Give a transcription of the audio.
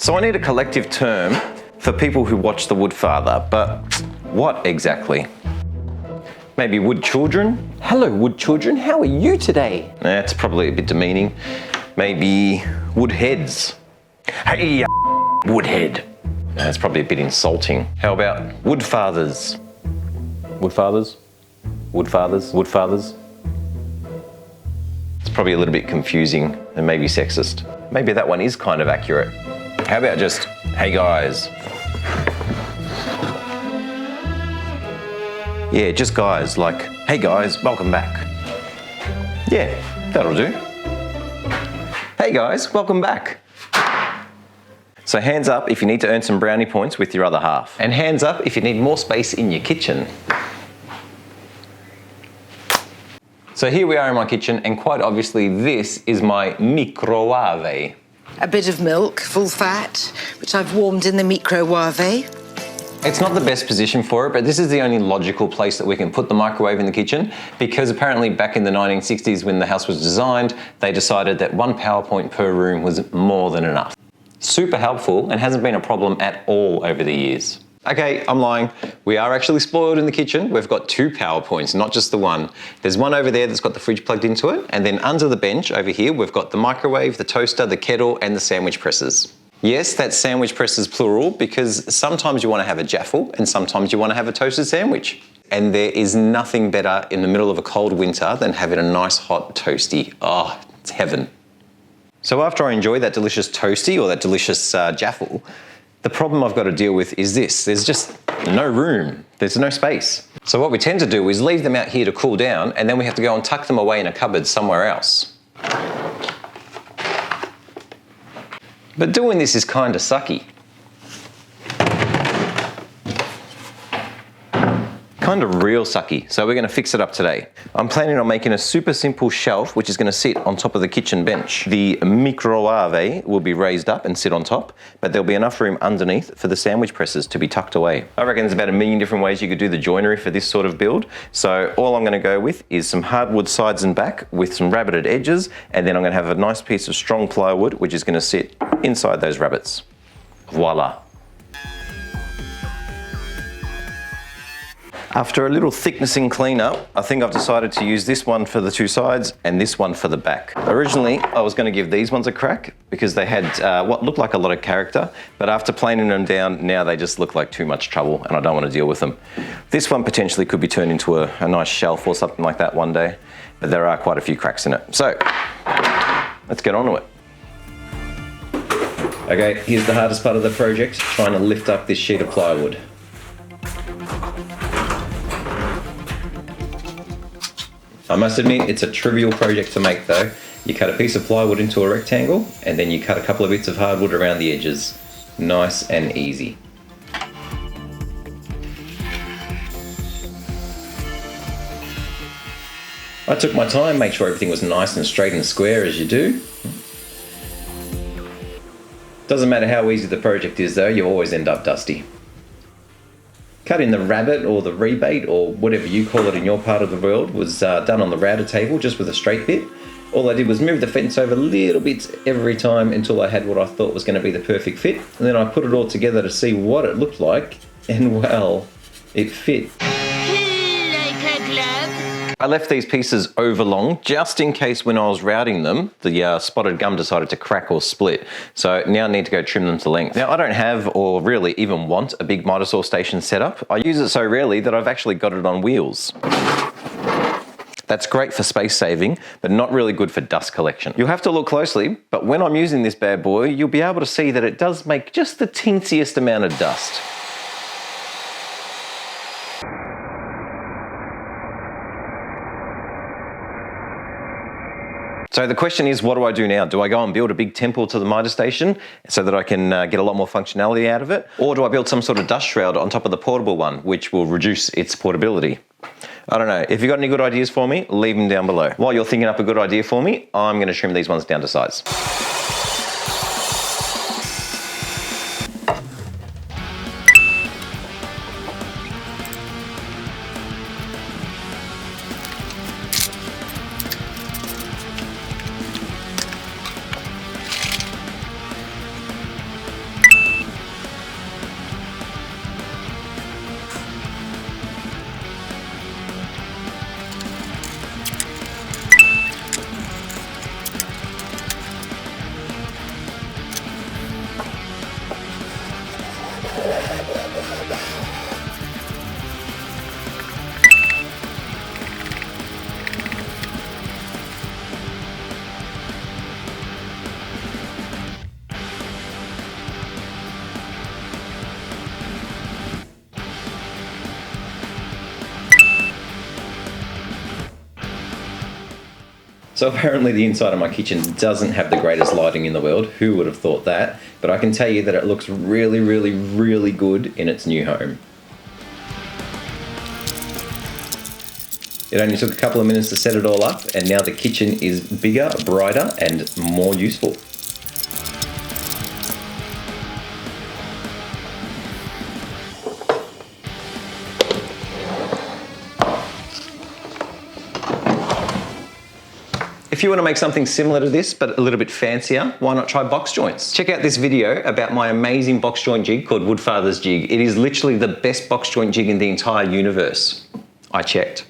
So I need a collective term for people who watch The Woodfather, but what exactly? Maybe wood children? Hello, wood children. How are you today? That's probably a bit demeaning. Maybe woodheads. Hey, woodhead. That's probably a bit insulting. How about woodfathers? Woodfathers? Woodfathers? Woodfathers? It's probably a little bit confusing and maybe sexist. Maybe that one is kind of accurate. How about just, hey guys? Yeah, just guys, like, hey guys, welcome back. Yeah, that'll do. Hey guys, welcome back. So hands up if you need to earn some brownie points with your other half. And hands up if you need more space in your kitchen. So here we are in my kitchen, and quite obviously this is my microwave. A bit of milk, full fat, which I've warmed in the microwave. It's not the best position for it, but this is the only logical place that we can put the microwave in the kitchen, because apparently back in the 1960s when the house was designed, they decided that one power point per room was more than enough. Super helpful and hasn't been a problem at all over the years. Okay, I'm lying. We are actually spoiled in the kitchen. We've got 2 power points, not just the one. There's one over there that's got the fridge plugged into it, and then under the bench over here, we've got the microwave, the toaster, the kettle, and the sandwich presses. Yes, that's sandwich presses plural, because sometimes you want to have a jaffle and sometimes you want to have a toasted sandwich. And there is nothing better in the middle of a cold winter than having a nice hot toasty. Oh, it's heaven. So after I enjoy that delicious toasty or that delicious jaffle, the problem I've got to deal with is this. There's just no room. There's no space. So what we tend to do is leave them out here to cool down, and then we have to go and tuck them away in a cupboard somewhere else. But doing this is kind of sucky. Kind of real sucky, so we're going to fix it up today. I'm planning on making a super simple shelf which is going to sit on top of the kitchen bench. The microwave will be raised up and sit on top, but there'll be enough room underneath for the sandwich presses to be tucked away. I reckon there's about 1 million different ways you could do the joinery for this sort of build, so all I'm going to go with is some hardwood sides and back with some rabbited edges, and then I'm going to have a nice piece of strong plywood which is going to sit inside those rabbets. Voila. After a little thicknessing cleanup, I think I've decided to use this one for the 2 sides and this one for the back. Originally, I was going to give these ones a crack because they had what looked like a lot of character, but after planing them down, now they just look like too much trouble and I don't want to deal with them. This one potentially could be turned into a nice shelf or something like that one day, but there are quite a few cracks in it. So, let's get on to it. Okay, here's the hardest part of the project, trying to lift up this sheet of plywood. I must admit, it's a trivial project to make though. You cut a piece of plywood into a rectangle, and then you cut a couple of bits of hardwood around the edges. Nice and easy. I took my time, made sure everything was nice and straight and square as you do. Doesn't matter how easy the project is though, you always end up dusty. Cutting the rabbet or the rebate or whatever you call it in your part of the world was done on the router table just with a straight bit. All I did was move the fence over little bits every time until I had what I thought was going to be the perfect fit. And then I put it all together to see what it looked like, and well, it fit. I left these pieces overlong just in case when I was routing them, the spotted gum decided to crack or split. So now I need to go trim them to length. Now I don't have or really even want a big miter saw station setup. I use it so rarely that I've actually got it on wheels. That's great for space saving, but not really good for dust collection. You'll have to look closely, but when I'm using this bad boy, you'll be able to see that it does make just the teensiest amount of dust. So the question is, what do I do now? Do I go and build a big temple to the miter station so that I can get a lot more functionality out of it? Or do I build some sort of dust shroud on top of the portable one, which will reduce its portability? I don't know. If you've got any good ideas for me, leave them down below. While you're thinking up a good idea for me, I'm going to trim these ones down to size. So apparently the inside of my kitchen doesn't have the greatest lighting in the world. Who would have thought that? But I can tell you that it looks really, really, really good in its new home. It only took a couple of minutes to set it all up, and now the kitchen is bigger, brighter, and more useful. If you want to make something similar to this, but a little bit fancier, why not try box joints? Check out this video about my amazing box joint jig called Woodfather's Jig. It is literally the best box joint jig in the entire universe. I checked.